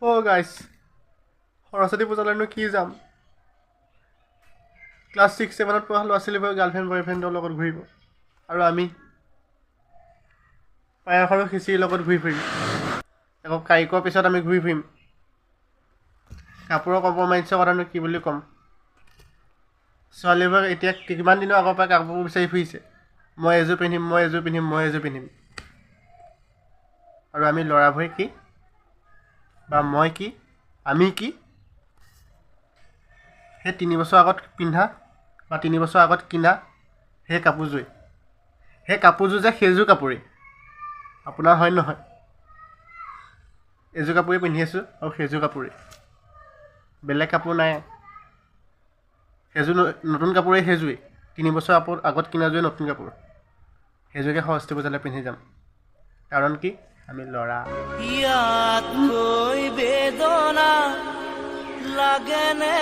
অ' গাইছ, সৰস্বতী পূজালৈনো কি যাম? ক্লাছ 6-7ত পঢ়া ল'ৰা ছোৱালীবোৰে গাৰ্লফ্ৰেণ্ড বয়ফ্ৰেণ্ডৰ লগত ঘূৰিব আৰু আমি পায়স আৰু খিচিৰিৰ লগত ঘূৰি ফুৰিম। আকৌ কাৰিকৰ পিছত আমি ঘূৰি ফুৰিম। কাপোৰৰ কম্প্ৰমাইজৰ কথানো কি বুলি ক'ম? ছোৱালীবোৰে এতিয়া কিমান দিনৰ আগৰ পৰা কাপোৰ বিচাৰি ফুৰিছে, মই এযোৰ পিন্ধিম, মই এযোৰ পিন্ধিম, মই এযোৰ পিন্ধিম। আৰু আমি ল'ৰাবোৰে কি, বা মই কি, আমি কি, সেই 3 বছৰ আগত পিন্ধা বা 3 বছৰ আগত কিনা সেই কাপোৰযোৰ যে সেইযোৰ কাপোৰেই আপোনাৰ হয় নহয়? এযোৰ কাপোৰেই পিন্ধি আছোঁ আৰু সেইযোৰ কাপোৰেই, বেলেগ কাপোৰ নাই। সেইযোৰ নতুন কাপোৰেই সেইযোৰেই, 3 বছৰ আগত কিনাযোৰেই নতুন কাপোৰ, সেইযোৰকে সৰস্বতী পূজালৈ পিন্ধি যাম। কাৰণ কি, আমি ল'ৰা। ইয়াতকৈ বেদনা লাগেনে